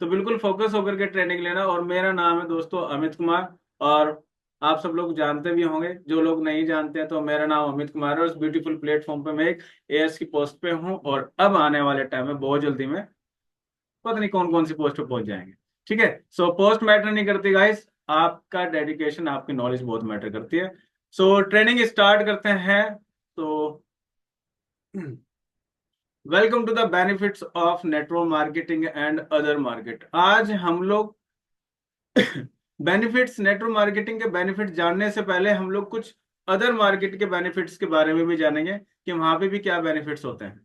तो बिल्कुल फोकस होकर के ट्रेनिंग लेना। और मेरा नाम है दोस्तों अमित कुमार, और आप सब लोग जानते भी होंगे, जो लोग नहीं जानते हैं तो मेरा नाम अमित कुमार है। और इस ब्यूटीफुल प्लेटफॉर्म पे मैं एक एएस की पोस्ट पे हूँ, और अब आने वाले टाइम में बहुत जल्दी में पता नहीं कौन कौन सी पोस्ट पे पहुंच जाएंगे। ठीक है, सो पोस्ट मैटर नहीं करती गाइस, आपका डेडिकेशन, आपकी नॉलेज बहुत मैटर करती है। सो ट्रेनिंग स्टार्ट करते हैं। तो welcome to the benefits of network marketing and other market. आज हम लोग बेनिफिट्स, नेटवर्क मार्केटिंग के बेनिफिट्स जानने से पहले हम लोग कुछ अदर मार्केट के बेनिफिट्स के बारे में भी जानेंगे कि वहां पे भी क्या बेनिफिट्स होते हैं।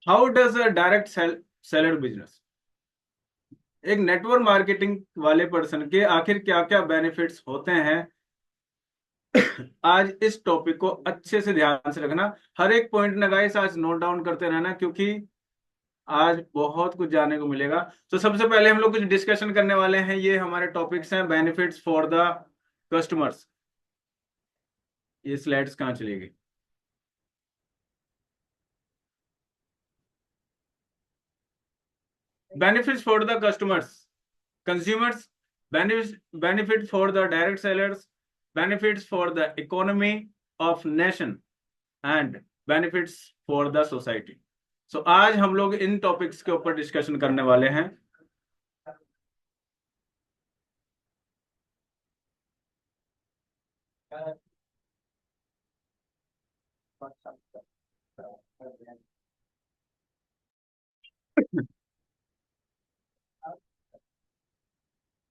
How does a direct seller business, एक नेटवर्क मार्केटिंग वाले पर्सन के आखिर क्या क्या बेनिफिट्स होते हैं। आज इस टॉपिक को अच्छे से ध्यान से रखना, हर एक पॉइंट ना गाइस आज नोट डाउन करते रहना, क्योंकि आज बहुत कुछ जानने को मिलेगा। तो सबसे पहले हम लोग कुछ डिस्कशन करने वाले हैं, ये हमारे टॉपिक्स हैं, बेनिफिट्स फॉर द कस्टमर्स। ये स्लाइड्स कहाँ चली गई? Benefits for the customers, consumers, benefit for the direct sellers, benefits for the economy of nation, and benefits for the society. So आज हम लोग इन टॉपिक्स के ऊपर डिस्कशन करने वाले हैं।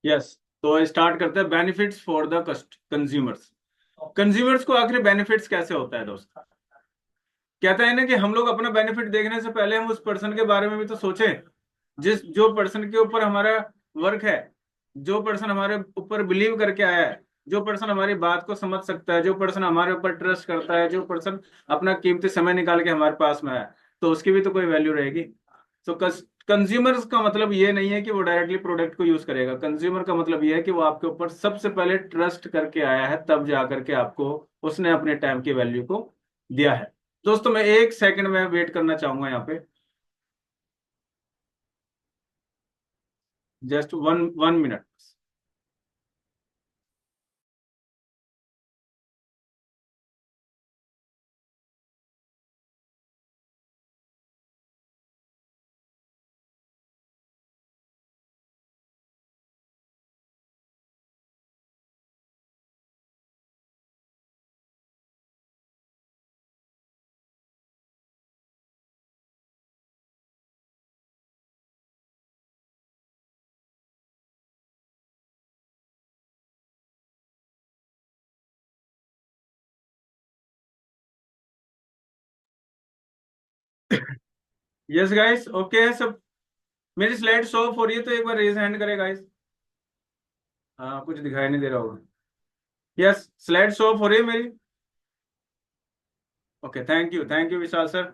यस, तो स्टार्ट करते हैं। Benefits for the consumers. Consumers को आखिर बेनिफिट्स कैसे होता है दोस्त? कहता है ना कि हम लोग अपना बेनिफिट देखने से पहले हम उस पर्सन के बारे में भी तो सोचें, जिस जो पर्सन के ऊपर हमारा वर्क है, जो पर्सन हमारे ऊपर बिलीव करके आया है, जो पर्सन हमारी बात को समझ सकता है, जो पर्सन हमारे ऊपर ट्रस्ट करता है, जो पर्सन अपना कीमती समय निकाल के हमारे पास में आया, तो उसकी भी तो कोई वैल्यू रहेगी। तो कंज्यूमर्स का मतलब ये नहीं है कि वो डायरेक्टली प्रोडक्ट को यूज करेगा। कंज्यूमर का मतलब ये है कि वो आपके ऊपर सबसे पहले ट्रस्ट करके आया है, तब जा करके आपको उसने अपने टाइम की वैल्यू को दिया है। दोस्तों मैं एक सेकंड में वेट करना चाहूंगा यहाँ पे, just one minute. Yes guys, okay है सब? मेरी स्लाइड शो ऑफ हो रही है तो एक बार रेज हैंड करे गाइस। हाँ, कुछ दिखाई नहीं दे रहा होगा। यस, स्लाइड शो ऑफ हो रही है मेरी। Okay, thank you Vishal sir.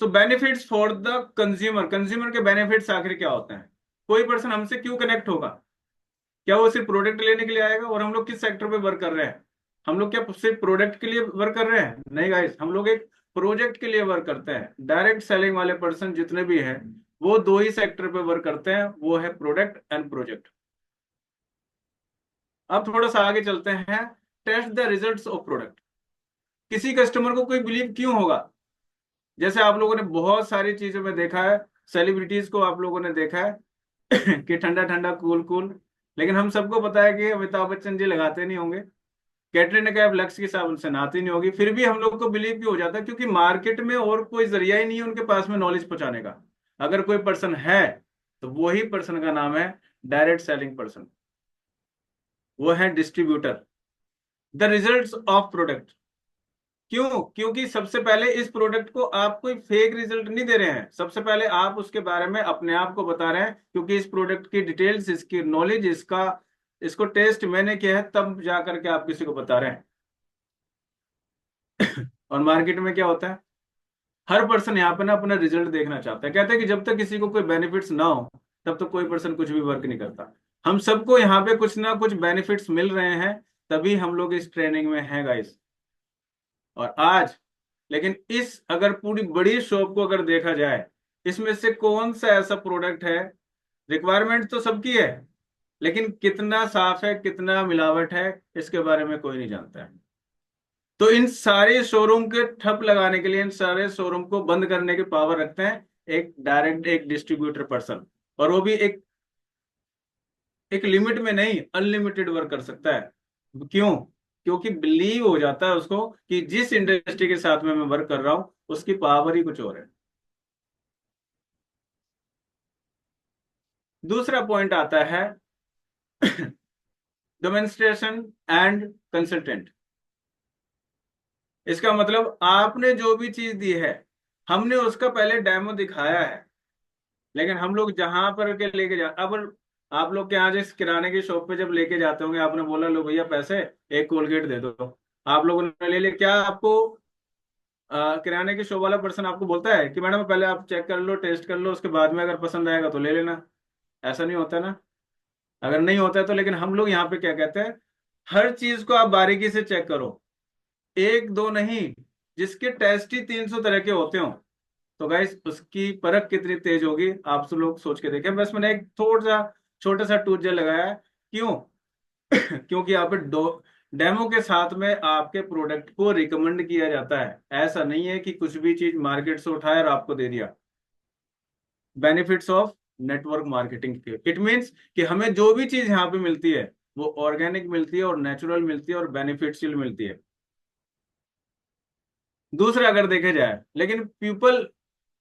So benefits for the consumer, consumer के बेनिफिट्स आखिर क्या होते हैं? कोई पर्सन हमसे क्यों कनेक्ट होगा? क्या वो सिर्फ प्रोडक्ट लेने के लिए आएगा? और हम लोग किस सेक्टर पे वर्क कर रहे हैं? हम लोग क्या सिर्फ प्रोडक्ट के लिए वर्क कर रहे हैं? नहीं गाइस, हम लोग एक प्रोजेक्ट के लिए वर्क करते हैं। डायरेक्ट सेलिंग वाले पर्सन जितने भी हैं, वो दो ही सेक्टर पे वर्क करते हैं, वो है प्रोडक्ट एंड प्रोजेक्ट। अब थोड़ा सा आगे चलते हैं। Test the results of product. किसी कस्टमर को कोई बिलीव क्यों होगा? जैसे आप लोगों ने बहुत सारी चीजों में देखा है, सेलिब्रिटीज को आप लोगों ने देखा है कि ठंडा ठंडा कूल कूल, लेकिन हम सबको पता है कि अमिताभ बच्चन जी लगाते नहीं होंगे, कैटरीना कैफ लक्स की साबुन से नहाती नहीं होगी, फिर भी हम लोग को बिलीव क्यों हो जाता है? क्योंकि मार्केट में और कोई जरिया ही नहीं है उनके पास में नॉलेज पहुंचाने का। अगर कोई पर्सन है तो वही पर्सन का नाम है डायरेक्ट सेलिंग पर्सन, वो है distributor. The results of product, क्यों? क्योंकि सबसे पहले इस प्रोडक्ट को आप कोई फेक रिजल्ट नहीं दे रहे हैं, सबसे पहले आप उसके बारे में अपने आप को बता रहे हैं, क्योंकि इस प्रोडक्ट की डिटेल्स, इसकी नॉलेज, इसका इसको टेस्ट मैंने किया है, तब जा करके आप किसी को बता रहे हैं। और मार्केट में क्या होता है, हर पर्सन यहाँ पे ना अपना रिजल्ट देखना चाहता है। कहते हैं कि जब तक किसी को कोई बेनिफिट्स ना हो तब तक कोई पर्सन कुछ भी वर्क नहीं करता। हम सबको यहाँ पे कुछ ना कुछ बेनिफिट्स मिल रहे हैं, तभी हम लोग इस ट्रेनिंग में हैं गाइस। और आज लेकिन इस अगर पूरी बड़ी शॉप को अगर देखा जाए, इसमें से कौन सा ऐसा प्रोडक्ट है, रिक्वायरमेंट तो सबकी है, लेकिन कितना साफ है कितना मिलावट है इसके बारे में कोई नहीं जानता है। तो इन सारे शोरूम के ठप लगाने के लिए, इन सारे शोरूम को बंद करने की पावर रखते हैं एक डायरेक्ट, एक डिस्ट्रीब्यूटर पर्सन। और वो भी एक एक लिमिट में नहीं, अनलिमिटेड वर्क कर सकता है। क्यों? क्योंकि बिलीव हो जाता है उसको कि जिस इंडस्ट्री के साथ में मैं वर्क कर रहा हूं उसकी पावर ही कुछ और है। दूसरा पॉइंट आता है डेमोन्स्ट्रेशन एंड कंसल्टेंट। इसका मतलब आपने जो भी चीज दी है, हमने उसका पहले डेमो दिखाया है, लेकिन हम लोग जहां पर के लेके जा, अब आप लोग के यहाँ जिस किराने की शॉप पे जब लेके जाते होंगे, आपने बोला लो भैया पैसे, एक कोलगेट दे दो, आप लोगों ने ले लिया, क्या आपको किराने की शॉप वाला पर्सन आपको बोलता है कि मैडम पहले आप चेक कर लो, टेस्ट कर लो, उसके बाद में अगर पसंद आएगा तो ले लेना? ऐसा नहीं होता ना। अगर नहीं होता है तो, लेकिन हम लोग यहाँ पे क्या कहते हैं, हर चीज को आप बारीकी से चेक करो, एक दो नहीं, जिसके टेस्ट ही 300 तरह के होते हो, तो गाइस उसकी परख कितनी तेज होगी आप सब लोग सोच के देखें। बस मैंने एक थोड़ा सा छोटा सा टूजर लगाया है। क्यों? क्योंकि यहाँ पे डेमो के साथ में आपके प्रोडक्ट को रिकमेंड किया जाता है। ऐसा नहीं है कि कुछ भी चीज मार्केट से उठाया और आपको दे दिया। बेनिफिट्स ऑफ नेटवर्क मार्केटिंग के, इट मीन्स कि हमें जो भी चीज यहाँ पे मिलती है वो ऑर्गेनिक मिलती है और नेचुरल मिलती है और बेनिफिशियल मिलती है। दूसरा अगर देखे जाए, लेकिन पीपल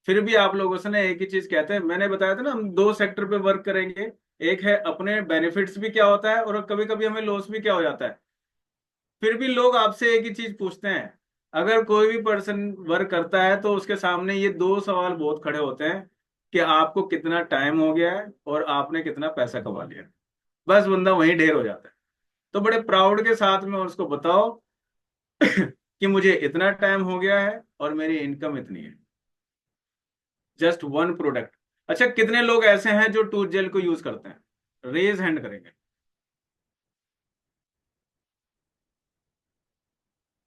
फिर भी आप लोगों से ना एक ही चीज कहते हैं, मैंने बताया था ना हम दो सेक्टर पे वर्क करेंगे, एक है अपने बेनिफिट्स भी क्या होता है और कभी कभी हमें लॉस भी क्या हो जाता है। फिर भी लोग आपसे एक ही चीज पूछते हैं, अगर कोई भी पर्सन वर्क करता है तो उसके सामने ये दो सवाल बहुत खड़े होते हैं कि आपको कितना टाइम हो गया है और आपने कितना पैसा कमा लिया। बस बंदा वहीं ढेर हो जाता है। तो बड़े प्राउड के साथ में उसको बताओ कि मुझे इतना टाइम हो गया है और मेरी इनकम इतनी है, जस्ट वन प्रोडक्ट। अच्छा, कितने लोग ऐसे हैं जो टूथ जेल को यूज करते हैं? रेज हैंड करेंगे।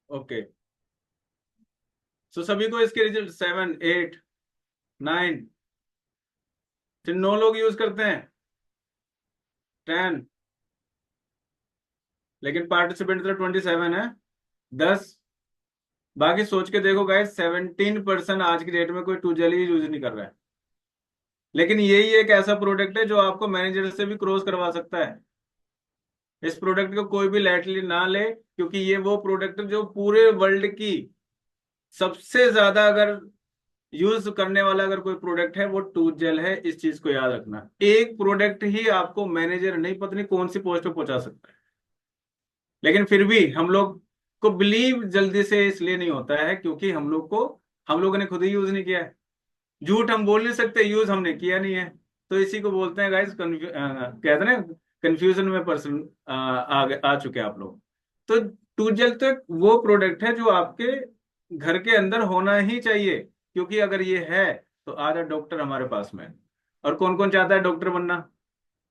ओके, सो सभी को इसके रिजल्ट 7, 8, 9, फिर 9 लोग यूज करते हैं, 10, लेकिन पार्टिसिपेंट तो 27 है, 10। बाकी सोच के देखो गाइस, 17% आज की डेट में कोई टूथ जेल ही यूज नहीं कर रहा है। लेकिन यही एक ऐसा प्रोडक्ट है जो आपको मैनेजर से भी क्रॉस करवा सकता है। इस प्रोडक्ट को कोई भी लाइटली ना ले, क्योंकि ये वो प्रोडक्ट जो पूरे वर्ल्ड की सबसे ज्यादा अगर यूज करने वाला अगर कोई प्रोडक्ट है वो टूथ जेल है। इस चीज को याद रखना, एक प्रोडक्ट ही आपको मैनेजर नहीं पता नहीं कौन सी पोस्ट पे पहुंचा सकता है। लेकिन फिर भी हम लोग को बिलीव जल्दी से इसलिए नहीं होता है क्योंकि हम लोगों ने खुद ही यूज नहीं किया है। झूठ हम बोल नहीं सकते, यूज हमने किया नहीं है। तो इसी को बोलते हैं गाइस, कहते हैं ना, कंफ्यूजन में पर्सन आ चुके हैं आप लोग। तो टूथ जेल तो एक वो प्रोडक्ट है जो आपके घर के अंदर होना ही चाहिए, क्योंकि अगर ये है तो आधा डॉक्टर हमारे पास में है। और कौन कौन चाहता है डॉक्टर बनना?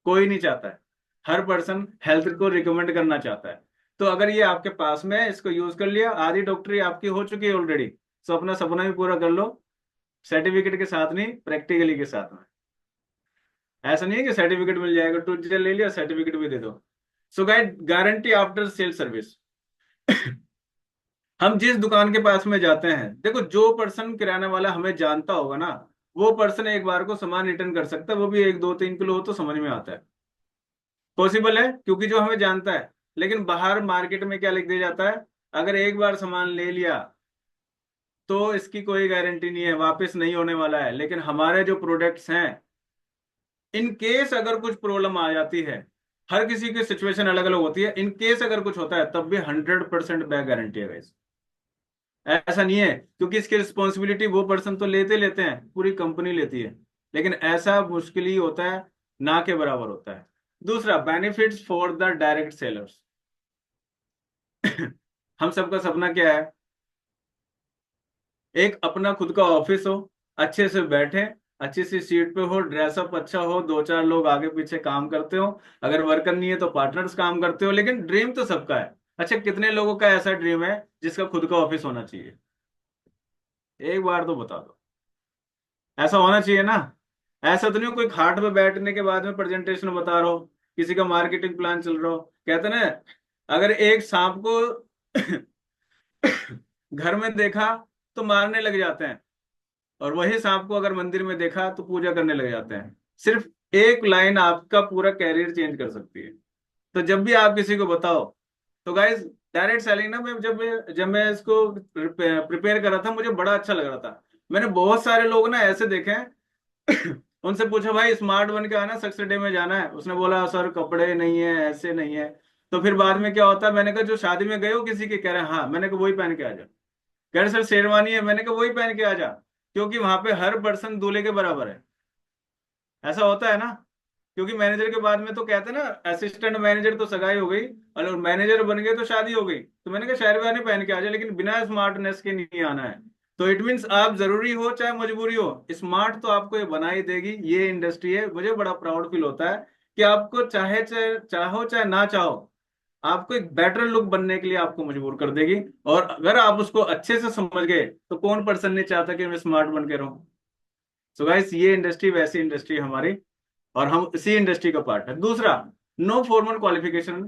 कोई नहीं चाहता है। हर पर्सन हेल्थ को रिकमेंड करना चाहता है। तो अगर ये आपके पास में है, इसको यूज कर लिया, आधी डॉक्टरी आपकी हो चुकी है ऑलरेडी। तो अपना सपना भी पूरा कर लो, सर्टिफिकेट के साथ नहीं, प्रैक्टिकली के साथ में। ऐसा नहीं है कि सर्टिफिकेट मिल जाएगा, टूथ जेल ले लिया सर्टिफिकेट भी दे दो। So guide, guarantee after sale service. हम जिस दुकान के पास में जाते हैं, देखो जो पर्सन किराना वाला हमें जानता होगा ना, वो पर्सन एक बार को सामान रिटर्न कर सकता है, वो भी 1, 2, 3 किलो हो तो समझ में आता है, पॉसिबल है, क्योंकि जो हमें जानता है। लेकिन बाहर मार्केट में क्या लिख दिया जाता है, अगर एक बार सामान ले लिया तो इसकी कोई गारंटी नहीं है, वापस नहीं होने वाला है। लेकिन हमारे जो प्रोडक्ट्स हैं, इन केस अगर कुछ प्रॉब्लम आ जाती है, हर किसी की सिचुएशन अलग अलग होती है, इन केस अगर कुछ होता है तब भी 100% बैक गारंटी है guys। ऐसा नहीं है, क्योंकि इसकी रिस्पॉन्सिबिलिटी वो पर्सन तो लेते लेते हैं, पूरी कंपनी लेती है, लेकिन ऐसा मुश्किल ही होता है, ना के बराबर होता है। दूसरा, benefits for the direct sellers. हम सबका सपना क्या है? एक अपना खुद का ऑफिस हो, अच्छे से बैठे, अच्छी सी सीट पे हो, ड्रेसअप अच्छा हो, दो चार लोग आगे पीछे काम करते हो, अगर वर्कर नहीं है तो पार्टनर्स काम करते हो, लेकिन ड्रीम तो सबका है। अच्छा, कितने लोगों का ऐसा ड्रीम है जिसका खुद का ऑफिस होना चाहिए? एक बार तो बता दो। ऐसा होना चाहिए ना। ऐसा तो नहीं कोई खाट पे बैठने के बाद में प्रेजेंटेशन बता रहा हो, किसी का मार्केटिंग प्लान चल रहा हो। कहते ना, अगर एक सांप को घर में देखा तो मारने लग जाते हैं, और वही सांप को अगर मंदिर में देखा तो पूजा करने लग जाते हैं। सिर्फ एक लाइन आपका पूरा कैरियर चेंज कर सकती है। तो जब भी आप किसी को बताओ, तो गाइज, डायरेक्ट सेलिंग ना, मैं जब मैं इसको प्रिपेयर कर रहा था, मुझे बड़ा अच्छा लग रहा था। मैंने बहुत सारे लोग ना ऐसे देखे हैं उनसे पूछा, भाई स्मार्ट बन के आना, सक्सेस डे में जाना है। उसने बोला सर कपड़े नहीं है, ऐसे नहीं है। तो फिर बाद में क्या होता है, मैंने कहा जो शादी में गए हो किसी के, कह रहे हैं हाँ। मैंने कहा वही पहन के आ जा। कह रहे सर शेरवानी है। मैंने कहा वही पहन के आ जा, क्योंकि वहां पे हर पर्सन दूल्हे के बराबर है। ऐसा होता है ना। क्योंकि मैनेजर के बाद में तो कहते हैं ना, असिस्टेंट मैनेजर तो सगाई हो गई, और मैनेजर बन गए तो शादी हो गई। तो मैंने कहा शेरवानी पहन के आ जाए, लेकिन बिना स्मार्टनेस के नहीं आना है। तो इट मीन्स आप जरूरी हो चाहे मजबूरी हो, स्मार्ट तो आपको ये बना ही देगी। ये इंडस्ट्री है, मुझे बड़ा प्राउड फील होता है कि आपको चाहो चाहे ना चाहो, आपको एक बेटर लुक बनने के लिए आपको मजबूर कर देगी। और अगर आप उसको अच्छे से समझ गए, तो कौन पर्सन नहीं चाहता कि मैं स्मार्ट बन के रहूं। सो गाइस, ये इंडस्ट्री वैसी इंडस्ट्री है हमारी, और हम इसी इंडस्ट्री का पार्ट है। दूसरा, नो फॉर्मल क्वालिफिकेशन।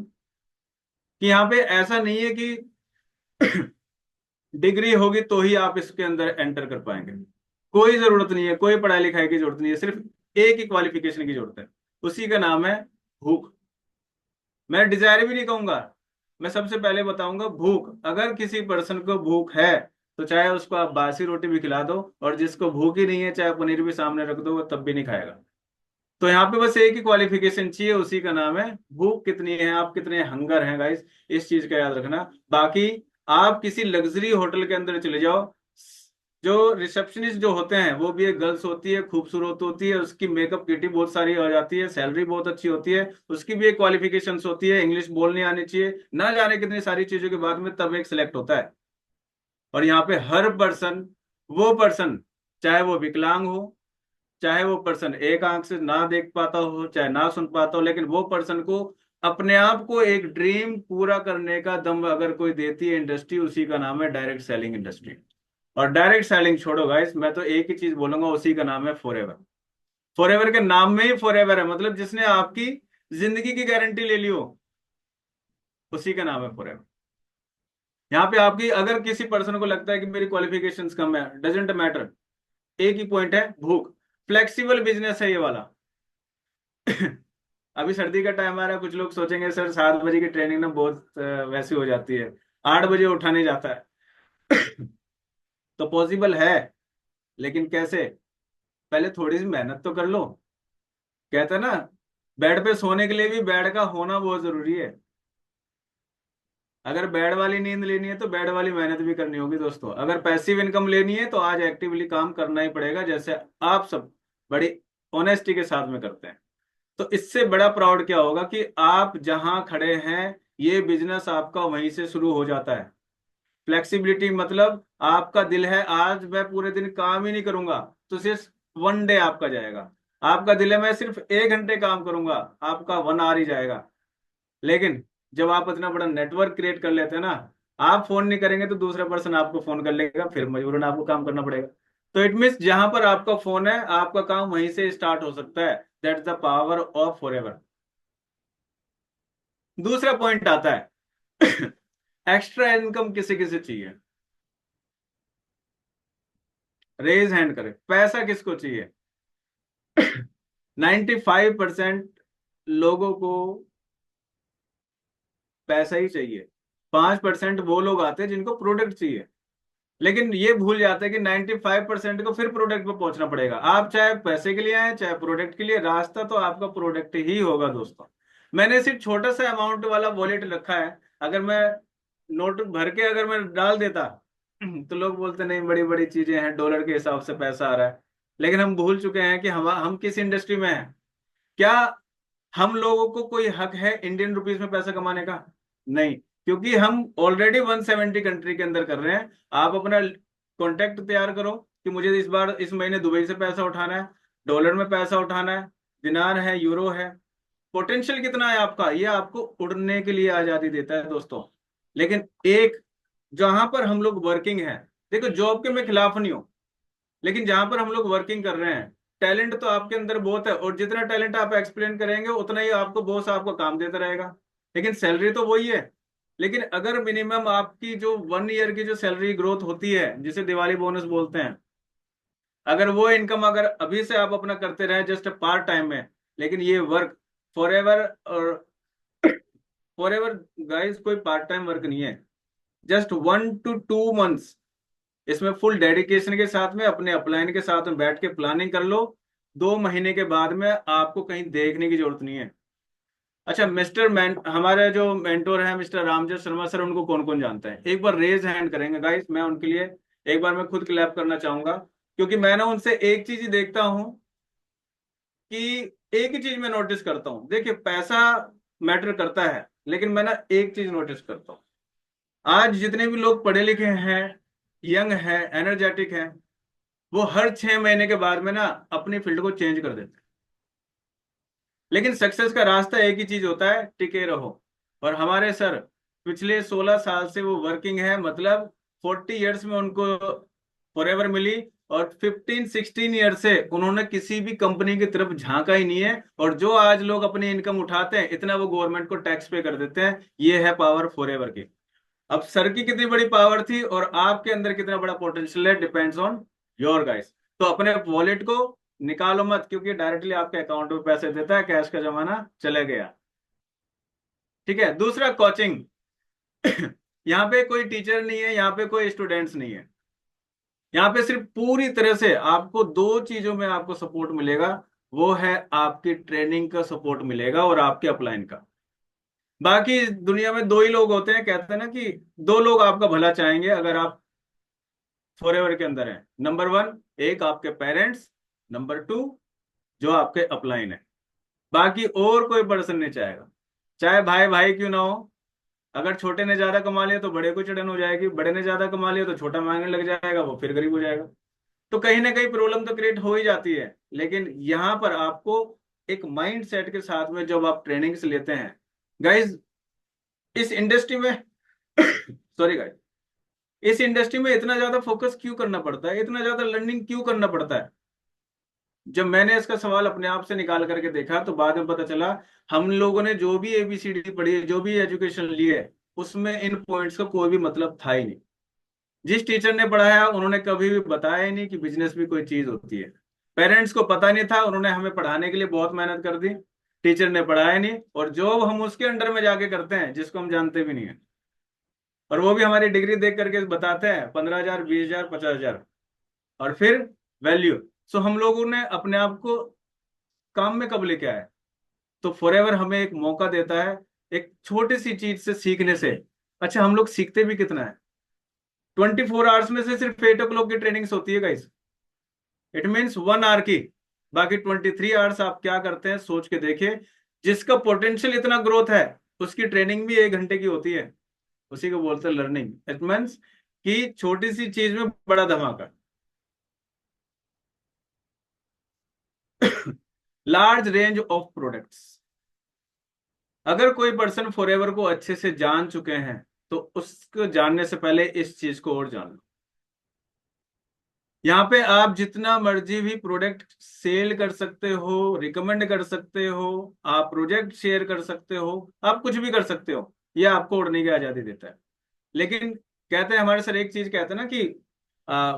कि यहाँ पे ऐसा नहीं है कि डिग्री होगी तो ही आप इसके अंदर एंटर कर पाएंगे। कोई जरूरत नहीं है, कोई पढ़ाई लिखाई की जरूरत नहीं है, सिर्फ एक ही क्वालिफिकेशन की जरूरत है। उसी का नाम है भूख। मैं डिजायर भी नहीं कहूंगा, मैं सबसे पहले बताऊंगा भूख। अगर किसी पर्सन को भूख है, तो चाहे उसको आप बासी रोटी भी खिला दो, और जिसको भूख ही नहीं है, चाहे पनीर भी सामने रख दो, वो तब भी नहीं खाएगा। तो यहाँ पे बस एक ही क्वालिफिकेशन चाहिए, उसी का नाम है भूख कितनी है, आप कितने हंगर हैं गाइस। इस चीज का याद रखना। बाकी आप किसी लग्जरी होटल के अंदर चले जाओ, जो रिसेप्शनिस्ट जो होते हैं वो भी एक गर्ल्स होती है, खूबसूरत होती है, उसकी मेकअप किटी बहुत सारी हो जाती है, सैलरी बहुत अच्छी होती है, उसकी भी एक क्वालिफिकेशंस होती है, इंग्लिश बोलनी आनी चाहिए, ना जाने कितनी सारी चीजों के बाद में तब एक सिलेक्ट होता है। और यहाँ पे हर पर्सन, वो पर्सन, चाहे वो विकलांग हो, चाहे वो पर्सन एक आंख से ना देख पाता हो, चाहे ना सुन पाता हो, लेकिन वो पर्सन को अपने आप को एक ड्रीम पूरा करने का दम अगर कोई देती है इंडस्ट्री, उसी का नाम है डायरेक्ट सेलिंग इंडस्ट्री। और डायरेक्ट सेलिंग छोड़ो गाइस, मैं तो एक ही चीज बोलूंगा, उसी का नाम है फॉरएवर। फॉरएवर के नाम में ही फॉरएवर है, मतलब जिसने आपकी जिंदगी की गारंटी ले ली हो, उसी का नाम है फॉरएवर। यहाँ पे आपकी, अगर किसी पर्सन को लगता है कि मेरी क्वालिफिकेशंस कम है, डजेंट मैटर, एक ही पॉइंट है भूख। फ्लेक्सिबल बिजनेस है ये वाला। अभी सर्दी का टाइम आ रहा है, कुछ लोग सोचेंगे सर 7 बजे की ट्रेनिंग ना बहुत वैसी हो जाती है, 8 बजे उठा नहीं जाता है। तो पॉसिबल है, लेकिन कैसे? पहले थोड़ी सी मेहनत तो कर लो। कहते हैं ना, बेड पे सोने के लिए भी बेड का होना बहुत जरूरी है। अगर बेड वाली नींद लेनी है, तो बेड वाली मेहनत भी करनी होगी दोस्तों। अगर पैसिव इनकम लेनी है, तो आज एक्टिवली काम करना ही पड़ेगा, जैसे आप सब बड़ी ऑनेस्टी के साथ में करते हैं। तो इससे बड़ा प्राउड क्या होगा कि आप जहां खड़े हैं, ये बिजनेस आपका वहीं से शुरू हो जाता है। फ्लेक्सिबिलिटी मतलब आपका दिल है आज मैं पूरे दिन काम ही नहीं करूंगा, तो सिर्फ 1 डे आपका जाएगा। आपका दिल है मैं सिर्फ 1 घंटे काम करूंगा, आपका 1 आवर ही जाएगा। लेकिन जब आप इतना बड़ा नेटवर्क क्रिएट कर लेते हैं ना, आप फोन नहीं करेंगे तो दूसरा पर्सन आपको फोन कर लेगा, फिर मजबूरन आपको काम करना पड़ेगा। तो इट मीन्स जहां पर आपका फोन है, आपका काम वहीं से स्टार्ट हो सकता है। That's the power of forever. दूसरा पॉइंट आता है एक्स्ट्रा इनकम किसे किसे चाहिए? रेज हैंड करें, पैसा किसको चाहिए? 95% लोगों को पैसा ही चाहिए। 5% वो लोग आते हैं जिनको प्रोडक्ट चाहिए। लेकिन ये भूल जाते हैं कि 95% को फिर प्रोडक्ट पे पहुंचना पड़ेगा। आप चाहे पैसे के लिए आए चाहे प्रोडक्ट के लिए, रास्ता तो आपका प्रोडक्ट ही होगा दोस्तों। मैंने सिर्फ छोटा सा अमाउंट वाला वॉलेट रखा है। अगर मैं नोट भर के अगर मैं डाल देता, तो लोग बोलते नहीं बड़ी बड़ी चीजें हैं, डॉलर के हिसाब से पैसा आ रहा है। लेकिन हम भूल चुके हैं कि हम किस इंडस्ट्री में हैं। क्या हम लोगों को कोई हक है इंडियन रुपीस में पैसा कमाने का? नहीं, क्योंकि हम ऑलरेडी 170 कंट्री के अंदर कर रहे हैं। आप अपना कॉन्टेक्ट तैयार करो कि मुझे इस बार इस महीने दुबई से पैसा उठाना है, डॉलर में पैसा उठाना है, दिनार है, यूरो है। पोटेंशियल कितना है आपका, ये आपको उड़ने के लिए आजादी देता है दोस्तों। लेकिन एक, जहां पर हम लोग वर्किंग हैं, देखो जॉब के मैं खिलाफ नहीं हूँ, लेकिन जहां पर हम लोग वर्किंग कर रहे हैं, टैलेंट तो आपके अंदर बहुत है, और जितना टैलेंट आप एक्सप्लेन करेंगे उतना ही आपको बॉस आपको काम देता रहेगा, लेकिन सैलरी तो वही है। लेकिन अगर मिनिमम आपकी जो 1 ईयर की जो सैलरी ग्रोथ होती है, जिसे दिवाली बोनस बोलते हैं, अगर वो इनकम अगर अभी से आप अपना करते रहे जस्ट पार्ट टाइम में, लेकिन ये वर्क फॉर एवर, और फॉर एवर गाइस कोई पार्ट टाइम वर्क नहीं है, जस्ट 1 to 2 months इसमें फुल डेडिकेशन के साथ में अपने अपलाइन के साथ में बैठ के प्लानिंग कर लो, 2 महीने के बाद में आपको कहीं देखने की जरूरत नहीं है। अच्छा, हमारे जो मेंटोर हैं मिस्टर रामजय शर्मा सर, उनको कौन कौन जानता है, एक बार रेज हैंड करेंगे गाइस, मैं उनके लिए एक बार मैं खुद क्लैप करना चाहूंगा, क्योंकि मैं ना उनसे एक चीज ही देखता हूं कि एक ही चीज मैं नोटिस करता हूं, देखिए पैसा मैटर करता है, लेकिन मैं ना एक चीज नोटिस करता हूँ, आज जितने भी लोग पढ़े लिखे हैं, यंग हैं, एनर्जेटिक हैं, वो हर 6 महीने के बाद में ना अपनी फील्ड को चेंज कर देते हैं। लेकिन सक्सेस का रास्ता एक ही चीज होता है, टिके रहो। और हमारे सर पिछले 16 साल से वो वर्किंग है, मतलब 40 ईयर्स में उनको फॉरएवर मिली, और 15-16 ईयर से उन्होंने किसी भी कंपनी की तरफ झांका ही नहीं है, और जो आज लोग अपनी इनकम उठाते हैं इतना वो गवर्नमेंट को टैक्स पे कर देते हैं, ये है पावर फॉरएवर की। अब सर की कितनी बड़ी पावर थी और आपके अंदर कितना बड़ा पोटेंशियल है, डिपेंड्स ऑन योर गाइस। तो अपने वॉलेट को निकालो मत, क्योंकि डायरेक्टली आपके अकाउंट में पैसे देता है, कैश का जमाना चले गया। ठीक है, दूसरा कोचिंग। यहाँ पे कोई टीचर नहीं है, यहाँ पे कोई स्टूडेंट्स नहीं है, यहाँ पे सिर्फ पूरी तरह से आपको 2 चीजों में आपको सपोर्ट मिलेगा, वो है आपकी ट्रेनिंग का सपोर्ट मिलेगा और आपके अपलाइन का। बाकी दुनिया में 2 ही लोग होते हैं, कहते हैं ना कि 2 लोग आपका भला चाहेंगे अगर आप फॉरएवर के अंदर है। नंबर 1 एक आपके पेरेंट्स, नंबर 2 जो आपके अपलाइन है, बाकी और कोई पर्सन नहीं चाहेगा, चाहे भाई भाई क्यों ना हो। अगर छोटे ने ज्यादा कमा लिया तो बड़े को चिड़न हो जाएगी, बड़े ने ज्यादा कमा लिया तो छोटा मांगने लग जाएगा, वो फिर गरीब हो जाएगा। तो कहीं ना कहीं प्रॉब्लम तो क्रिएट हो ही जाती है। लेकिन यहाँ पर आपको एक माइंड सेट के साथ में जब आप ट्रेनिंग्स लेते हैं गाइज, इस इंडस्ट्री में सॉरी गाइज, इस इंडस्ट्री में इतना ज्यादा फोकस क्यों करना पड़ता है, इतना ज्यादा लर्निंग क्यों करना पड़ता है? जब मैंने इसका सवाल अपने आप से निकाल करके देखा तो बाद में पता चला, हम लोगों ने जो भी एबीसीडी पढ़ी है, जो भी एजुकेशन ली है, उसमें इन पॉइंट्स का कोई भी मतलब था ही नहीं। जिस टीचर ने पढ़ाया उन्होंने कभी भी बताया ही नहीं कि बिजनेस भी कोई चीज होती है। पेरेंट्स को पता नहीं था, उन्होंने हमें पढ़ाने के लिए बहुत मेहनत कर दी, टीचर ने पढ़ाया नहीं, और जॉब हम उसके अंडर में जाके करते हैं जिसको हम जानते भी नहीं है, और वो भी हमारी डिग्री देख करके बताते हैं 15,000, 20,000, 50,000, और फिर वैल्यू। सो हम लोगों ने अपने आप को काम में कब लेके आए? तो फॉरएवर हमें एक मौका देता है एक छोटी सी चीज से सीखने से। अच्छा, हम लोग सीखते भी कितना है? 24 आवर्स में से सिर्फ 8 o'clock की ट्रेनिंग्स होती है गाइस, इट मीन्स 1 आवर की। बाकी 23 आवर्स आप क्या करते हैं सोच के देखिए। जिसका पोटेंशियल इतना ग्रोथ है, उसकी ट्रेनिंग भी 1 घंटे की होती है, उसी को बोलते हैं लर्निंग। इट मीन्स कि छोटी सी चीज में बड़ा धमाका। Large range of products. अगर कोई पर्सन फॉरएवर को अच्छे से जान चुके हैं, तो उसको जानने से पहले इस चीज को और जान लो। यहाँ पे आप जितना मर्जी भी प्रोडक्ट सेल कर सकते हो, रिकमेंड कर सकते हो, आप प्रोजेक्ट शेयर कर सकते हो, आप कुछ भी कर सकते हो, ये आपको उड़ने की आजादी देता है। लेकिन कहते हैं हमारे सर, एक चीज कहते हैं ना कि आ,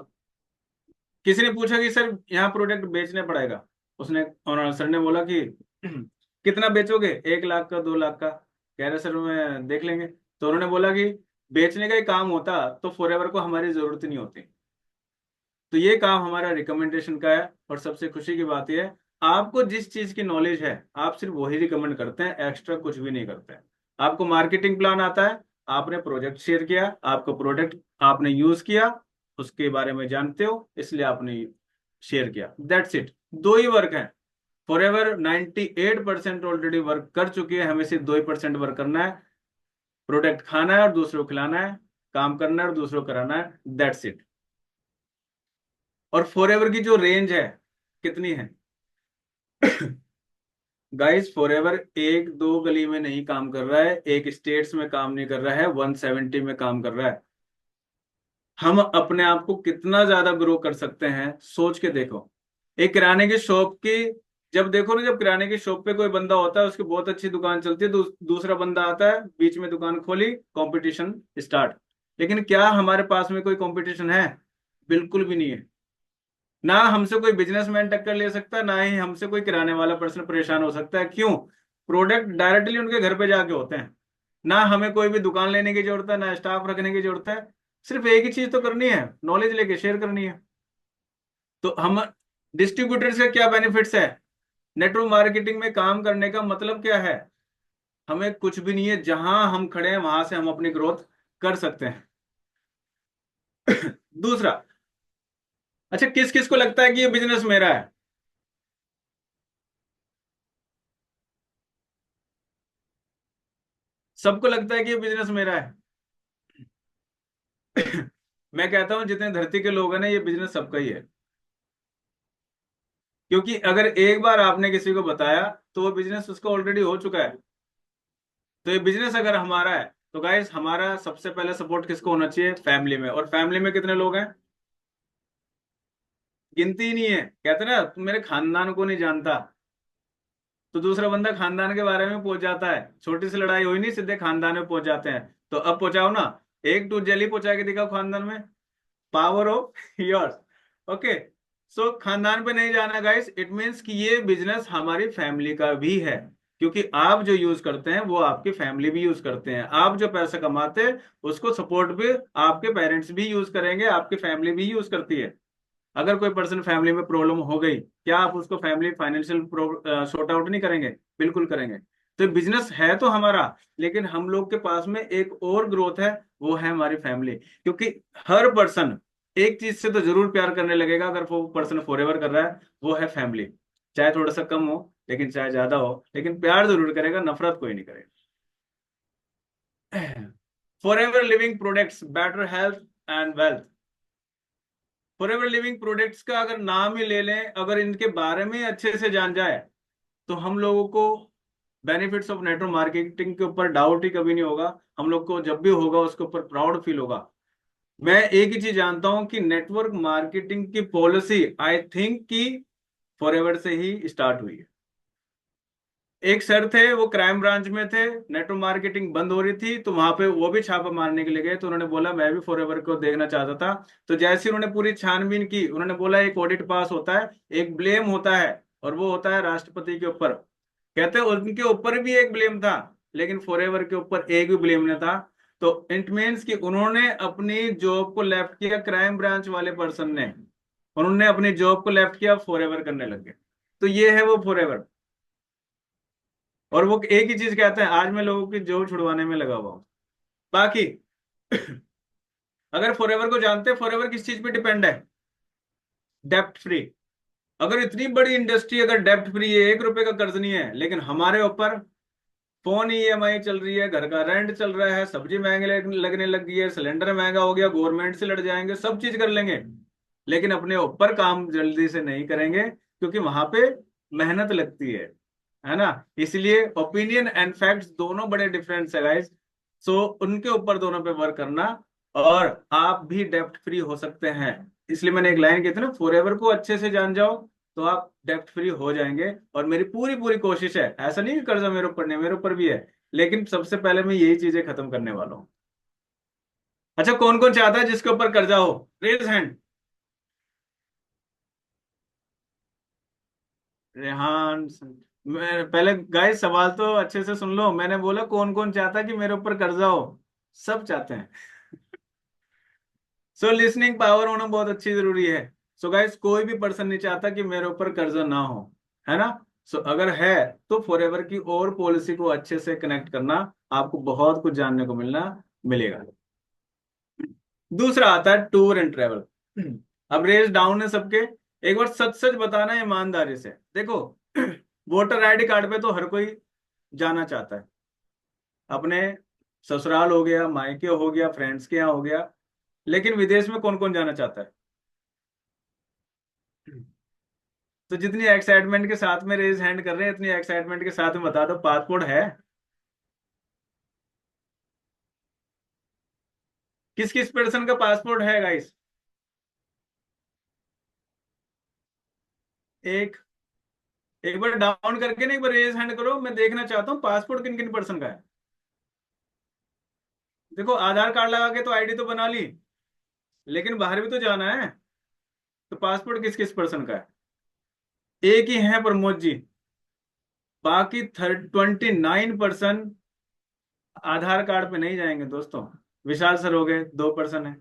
किसी ने पूछा कि सर यहाँ प्रोडक्ट बेचने पड़ेगा, उसने और सर ने बोला कि कितना बेचोगे, 1 लाख का, 2 लाख का? कह रहे सर मैं देख लेंगे। तो उन्होंने बोला कि बेचने का ही काम होता तो फॉरएवर को हमारी जरूरत नहीं होती। तो ये काम हमारा रिकमेंडेशन का है, और सबसे खुशी की बात यह है, आपको जिस चीज की नॉलेज है आप सिर्फ वही रिकमेंड करते हैं, एक्स्ट्रा कुछ भी नहीं करते हैं। आपको मार्केटिंग प्लान आता है, आपने प्रोजेक्ट शेयर किया, आपको प्रोडक्ट आपने यूज किया, उसके बारे में जानते हो इसलिए आपने शेयर किया, दैट्स इट। 2 ही वर्क है। फॉरएवर 98% ऑलरेडी वर्क कर चुकी है, हमें सिर्फ 2% वर्क करना है। प्रोडक्ट खाना है और दूसरों को खिलाना है, काम करना है और दूसरों को कराना है, दैट्स इट। और फॉरएवर की जो रेंज है कितनी है? गाइस, फॉरएवर एक दो गली में नहीं काम कर रहा है, एक स्टेट्स में काम नहीं कर रहा है, 170 में काम कर रहा है। हम अपने आप को कितना ज्यादा ग्रो कर सकते हैं, सोच के देखो। एक किराने की शॉप की, जब देखो ना, जब किराने की शॉप पे कोई बंदा होता है, उसकी बहुत अच्छी दुकान चलती है, दूसरा बंदा आता है, बीच में दुकान खोली, कंपटीशन स्टार्ट। लेकिन क्या हमारे पास में कोई कंपटीशन है? बिल्कुल भी नहीं है। ना हमसे कोई बिजनेसमैन टक्कर ले सकता है, ना ही हमसे कोई किराने वाला पर्सन परेशान हो सकता है। क्यों? प्रोडक्ट डायरेक्टली उनके घर पे जाके होते हैं। ना हमें कोई भी दुकान लेने की जरूरत है, ना स्टाफ रखने की जरूरत है। सिर्फ एक ही चीज तो करनी है, नॉलेज लेके शेयर करनी है। तो हम डिस्ट्रीब्यूटर्स का क्या बेनिफिट्स है? नेटवर्क मार्केटिंग में काम करने का मतलब क्या है? हमें कुछ भी नहीं है, जहां हम खड़े हैं वहां से हम अपनी ग्रोथ कर सकते हैं। दूसरा, अच्छा, किस किस को लगता है कि ये बिजनेस मेरा है? सबको लगता है कि ये बिजनेस मेरा है। मैं कहता हूं जितने धरती के लोग हैं ना, ये बिजनेस सबका ही है। क्योंकि अगर एक बार आपने किसी को बताया, तो वो बिजनेस उसका ऑलरेडी हो चुका है। तो ये बिजनेस अगर हमारा है, तो गाइस हमारा सबसे पहले सपोर्ट किसको होना चाहिए? फैमिली में। और फैमिली में कितने लोग हैं? गिनती ही नहीं है। कहते ना, तुम मेरे खानदान को नहीं जानता, तो दूसरा बंदा खानदान के बारे में पूछ जाता है। छोटी सी लड़ाई हुई नहीं, सीधे खानदान में पहुंच जाते हैं। तो अब पहुंचाओ ना, एक टू जली पहुंचा के दिखाओ खानदान में। Power of yours. ओके। सो खानदान पे नहीं जाना गाइस, इट मीन्स कि ये बिजनेस हमारी फैमिली का भी है। क्योंकि आप जो यूज करते हैं वो आपकी फैमिली भी यूज करते हैं। आप जो पैसा कमाते हैं उसको सपोर्ट भी आपके पेरेंट्स भी यूज करेंगे, आपकी फैमिली भी यूज करती है। अगर कोई पर्सन फैमिली में प्रॉब्लम हो गई, क्या आप उसको फैमिली फाइनेंशियल सॉर्ट आउट नहीं करेंगे? बिल्कुल करेंगे। तो बिजनेस है तो हमारा, लेकिन हम लोग के पास में एक और ग्रोथ है, वो है हमारी फैमिली। क्योंकि हर पर्सन एक चीज से तो जरूर प्यार करने लगेगा, अगर वो पर्सन फॉरएवर कर रहा है, वो है फैमिली। चाहे थोड़ा सा कम हो, लेकिन चाहे ज्यादा हो, लेकिन प्यार जरूर करेगा, नफरत कोई नहीं करेगा। Forever living products better health and wealth. Forever living products का अगर नाम ही ले लें, अगर इनके बारे में अच्छे से जान जाए, तो हम लोगों को बेनिफिट्स ऑफ नेटवर्क मार्केटिंग के ऊपर डाउट ही कभी नहीं होगा। हम लोग को जब भी होगा उसके ऊपर प्राउड फील होगा। मैं एक ही चीज जानता हूं कि नेटवर्क मार्केटिंग की पॉलिसी आई थिंक कि फॉरएवर से ही स्टार्ट हुई है। एक सर थे, वो क्राइम ब्रांच में थे, नेटवर्क मार्केटिंग बंद हो रही थी, तो वहां पे वो भी छापा मारने के लिए गए। तो उन्होंने बोला मैं भी फॉरएवर को देखना चाहता था। तो जैसे ही उन्होंने पूरी छानबीन की, उन्होंने बोला एक ऑडिट पास होता है, एक ब्लेम होता है, और वो होता है राष्ट्रपति के ऊपर। कहते हैं उनके ऊपर भी एक ब्लेम था, लेकिन फॉरएवर के ऊपर एक भी ब्लेम नहीं था। तो इट मीन्स कि उन्होंने अपनी जॉब को लेफ्ट किया क्राइम ब्रांच वाले पर्सन ने, उन्होंने अपनी जॉब को लेफ्ट किया, फॉरएवर करने लग गए। तो ये है वो फॉरएवर। और वो एक ही चीज कहते हैं, आज मैं लोगों की जॉब छुड़वाने में लगा हुआ हूं। बाकी अगर फॉरएवर को जानते हैं, फॉरएवर किस चीज पे डिपेंड है? डेप्ट फ्री। अगर इतनी बड़ी इंडस्ट्री अगर डेप्ट फ्री है, 1 रुपए का कर्ज नहीं है, लेकिन हमारे ऊपर फोन ईएमआई चल रही है, घर का रेंट चल रहा है, सब्जी महंगे लगने लग गई है, सिलेंडर महंगा हो गया, गवर्नमेंट से लड़ जाएंगे, सब चीज कर लेंगे, लेकिन अपने ऊपर काम जल्दी से नहीं करेंगे, क्योंकि वहां पे मेहनत लगती है ना। इसलिए ओपिनियन एंड फैक्ट्स दोनों बड़े डिफरेंस है गाइस। सो उनके ऊपर दोनों पे वर्क करना, और आप भी डेप्ट फ्री हो सकते हैं। इसलिए मैंने एक लाइन कहती ना, फॉरएवर को अच्छे से जान जाओ, तो आप डेप्ट फ्री हो जाएंगे। और मेरी पूरी पूरी कोशिश है, ऐसा नहीं कि कर्जा मेरे ऊपर नहीं, मेरे ऊपर भी है, लेकिन सबसे पहले मैं यही चीजें खत्म करने वाला हूँ। अच्छा, कौन कौन चाहता है जिसके ऊपर कर्जा हो? Raise hand. रेहान। मैं पहले गाइस सवाल तो अच्छे से सुन लो, मैंने बोला कौन कौन चाहता है कि मेरे ऊपर कर्जा हो? सब चाहते हैं। सो लिसनिंग पावर होना बहुत अच्छी जरूरी है। सो गाइस कोई भी पर्सन नहीं चाहता कि मेरे ऊपर कर्जा ना हो, है ना। सो अगर है, तो फॉरएवर की और पॉलिसी को अच्छे से कनेक्ट करना, आपको बहुत कुछ जानने को मिलेगा। दूसरा आता है टूर एंड ट्रेवल। अब रेस डाउन है सबके। एक बार सच सच बताना ईमानदारी से, देखो, वोटर आईडी कार्ड पे तो हर कोई जाना चाहता है। अपने ससुराल हो गया, मायके हो गया, फ्रेंड्स के यहाँ हो गया, लेकिन विदेश में कौन कौन जाना चाहता है? तो जितनी एक्साइटमेंट के साथ में रेज हैंड कर रहे हैं, इतनी एक्साइटमेंट के साथ में बता दो, पासपोर्ट है? किस किस पर्सन का पासपोर्ट है गाइस? एक एक बार डाउन करके ना एक बार रेज हैंड करो, मैं देखना चाहता हूँ पासपोर्ट किन किन पर्सन का है। देखो आधार कार्ड लगा के तो आईडी तो बना ली, लेकिन बाहर भी तो जाना है, तो पासपोर्ट किस किस पर्सन का है? एक ही है प्रमोद जी, बाकी 29% आधार कार्ड पे नहीं जाएंगे दोस्तों। विशाल सर हो गए, 2% है।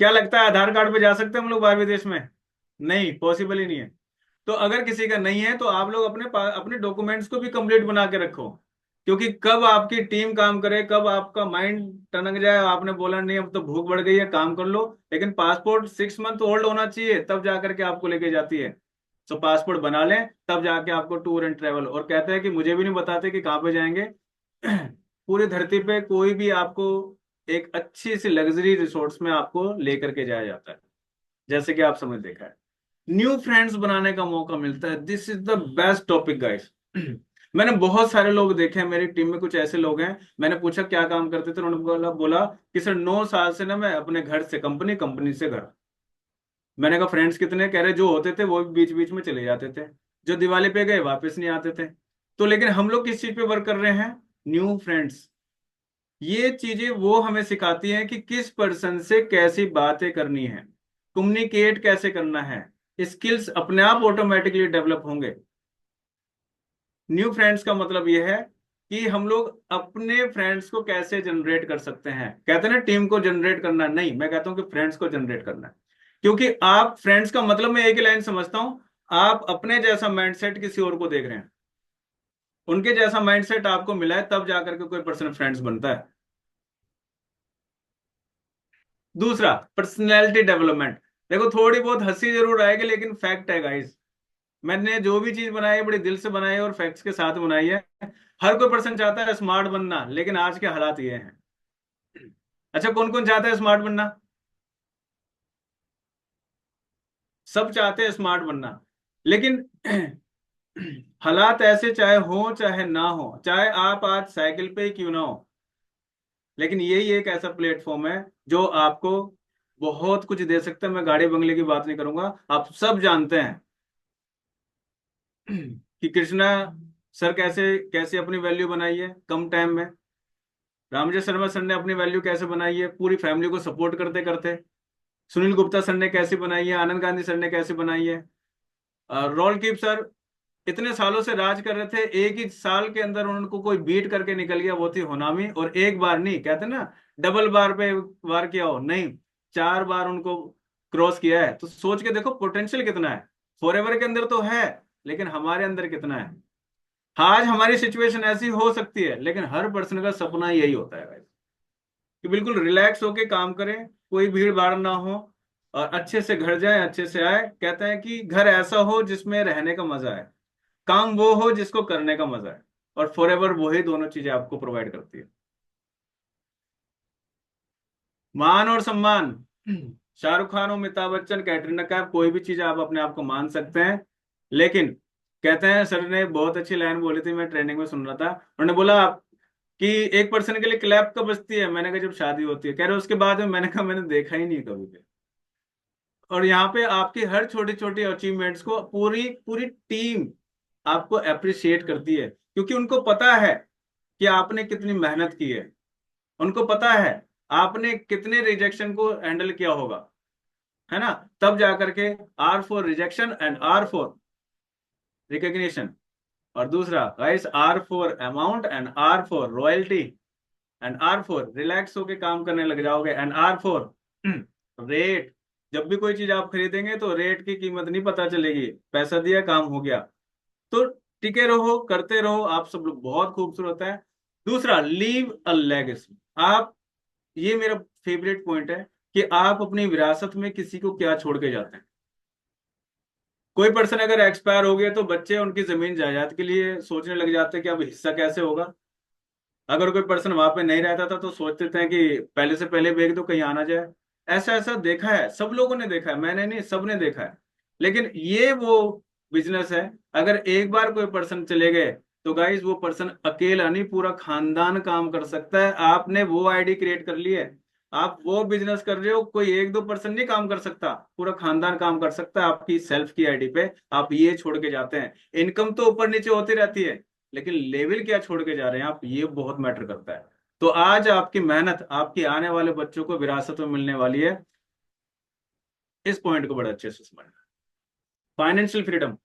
क्या लगता है आधार कार्ड पे जा सकते हैं हम लोग बाहर विदेश में? नहीं, पॉसिबल ही नहीं है। तो अगर किसी का नहीं है तो आप लोग अपने डॉक्यूमेंट्स को भी कंप्लीट बना के रखो, क्योंकि कब आपकी टीम काम करे, कब आपका माइंड टनक जाए, आपने बोला नहीं अब तो भूख बढ़ गई है काम कर लो, लेकिन पासपोर्ट 6 मंथ ओल्ड होना चाहिए तब जाकर के आपको लेके जाती है। तो पासपोर्ट बना लें तब जाके आपको टूर एंड ट्रेवल, और कहते हैं कि मुझे भी नहीं बताते कि कहाँ पे जाएंगे। पूरी धरती पे कोई भी आपको एक अच्छी सी लग्जरी रिसोर्ट्स में आपको लेकर के जाया जाता है, जैसे कि आप समझ देखा है। न्यू फ्रेंड्स बनाने का मौका मिलता है, this is the best topic guys. मैंने बहुत सारे लोग देखे हैं, मेरी टीम में कुछ ऐसे लोग हैं, मैंने पूछा क्या काम करते थे, उन्होंने बोला कि सर 9 साल से ना मैं अपने घर से कंपनी, कंपनी से घर। मैंने कहा फ्रेंड्स कितने? कह रहे जो होते थे वो भी बीच बीच में चले जाते थे, जो दिवाली पे गए वापस नहीं आते थे। तो लेकिन हम लोग किस चीज पे वर्क कर रहे हैं? New friends. ये चीजें वो हमें सिखाती हैं कि किस पर्सन से कैसी बातें करनी है, कम्युनिकेट कैसे करना है। स्किल्स अपने आप ऑटोमेटिकली डेवलप होंगे। न्यू फ्रेंड्स का मतलब यह है कि हम लोग अपने फ्रेंड्स को कैसे जनरेट कर सकते हैं। कहते हैं ना टीम को जनरेट करना, नहीं, मैं कहता हूं कि फ्रेंड्स को जनरेट करना है। क्योंकि आप फ्रेंड्स का मतलब मैं एक ही लाइन समझता हूं, आप अपने जैसा माइंडसेट किसी और को देख रहे हैं, उनके जैसा माइंडसेट आपको मिला है तब जाकर के कोई पर्सन फ्रेंड्स बनता है। दूसरा, पर्सनैलिटी डेवलपमेंट। देखो थोड़ी बहुत हंसी जरूर आएगी, लेकिन फैक्ट है गाइस, मैंने जो भी चीज बनाई है बड़े दिल से बनाई है और फैक्ट्स के साथ बनाई है। हर कोई पर्सन चाहता है स्मार्ट बनना, लेकिन आज के हालात ये हैं। अच्छा, कौन कौन चाहता है स्मार्ट बनना? सब चाहते हैं स्मार्ट बनना, लेकिन हालात ऐसे चाहे हो चाहे ना हो, चाहे आप आज साइकिल पे ही क्यों ना हो, लेकिन यही एक ऐसा प्लेटफॉर्म है जो आपको बहुत कुछ दे सकता है। मैं गाड़ी बंगले की बात नहीं करूंगा, आप सब जानते हैं कि कृष्णा सर कैसे कैसे अपनी वैल्यू बनाई है कम टाइम में, रामजय शर्मा सर ने अपनी वैल्यू कैसे बनाई है पूरी फैमिली को सपोर्ट करते करते, सुनील गुप्ता सर ने कैसे बनाई है, आनंद गांधी सर ने कैसे बनाई है, रोल कीप सर इतने सालों से राज कर रहे थे, एक ही साल के अंदर उनको कोई बीट करके निकल गया, वो थी होनामी, और एक बार नहीं, कहते ना डबल बार पे वार किया हो, नहीं, 4 बार उनको क्रॉस किया है। तो सोच के देखो पोटेंशियल कितना है। फॉरएवर के अंदर तो है, लेकिन हमारे अंदर कितना है। आज हमारी सिचुएशन ऐसी हो सकती है, लेकिन हर पर्सन का सपना यही होता है भाई, कि बिल्कुल रिलैक्स होके काम करें, कोई भीड़ भाड़ ना हो, और अच्छे से घर जाए अच्छे से आए। कहते हैं कि घर ऐसा हो जिसमें रहने का मजा है, काम वो हो जिसको करने का मजा है, और फॉरएवर वही दोनों चीजें आपको प्रोवाइड करती है। मान और सम्मान, शाहरुख खान हो, अमिताभ बच्चन, कैटरीना कैफ, कोई भी चीज आप अपने आप को मान सकते हैं, लेकिन कहते हैं, सर ने बहुत अच्छी लाइन बोली थी, मैं ट्रेनिंग में सुन रहा था, उन्होंने बोला कि एक पर्सन के लिए क्लैप कब बजती है? मैंने कहा जब शादी होती है। कह रहे उसके बाद में? मैंने कहा मैंने देखा ही नहीं कभी भी। और यहाँ पे आपकी हर छोटी छोटी अचीवमेंट्स को पूरी पूरी टीम आपको अप्रिशिएट करती है, क्योंकि उनको पता है कि आपने कितनी मेहनत की है, उनको पता है आपने कितने रिजेक्शन को हैंडल किया होगा, है ना? तब जाकर के R for rejection and R for recognition. और दूसरा guys, R for amount and R for royalty and R for relax होके काम करने लग जाओगे एंड आर फॉर रेट। जब भी कोई चीज आप खरीदेंगे तो रेट की कीमत नहीं पता चलेगी, पैसा दिया काम हो गया। तो टिके रहो, करते रहो, आप सब लोग बहुत खूबसूरत है। दूसरा, लीव अ लेगेसी। आप, ये मेरा फेवरेट पॉइंट है कि आप अपनी विरासत में किसी को क्या छोड़ के जाते हैं। कोई पर्सन अगर एक्सपायर हो गया तो बच्चे उनकी जमीन जायदाद के लिए सोचने लग जाते हैं कि अब हिस्सा कैसे होगा। अगर कोई पर्सन वहां पे नहीं रहता था तो सोचते थे कि पहले से पहले बेच दो कहीं आना जाए। ऐसा ऐसा देखा है, सब लोगों ने देखा है, मैंने नहीं, सबने देखा है। लेकिन ये वो बिजनेस है, अगर एक बार कोई पर्सन चले गए तो गाइस वो पर्सन अकेला नहीं, पूरा खानदान काम कर सकता है। आपने वो आईडी क्रिएट कर ली है, आप वो बिजनेस कर रहे हो, कोई एक दो पर्सन नहीं काम कर सकता, पूरा खानदान काम कर सकता है आपकी सेल्फ की आईडी पे। आप ये छोड़ के जाते हैं, इनकम तो ऊपर नीचे होती रहती है, लेकिन लेवल क्या छोड़ के जा रहे हैं आप, ये बहुत मैटर करता है। तो आज आपकी मेहनत आपकी आने वाले बच्चों को विरासत में मिलने वाली है। इस पॉइंट को बड़े अच्छे से समझना। फाइनेंशियल फ्रीडम,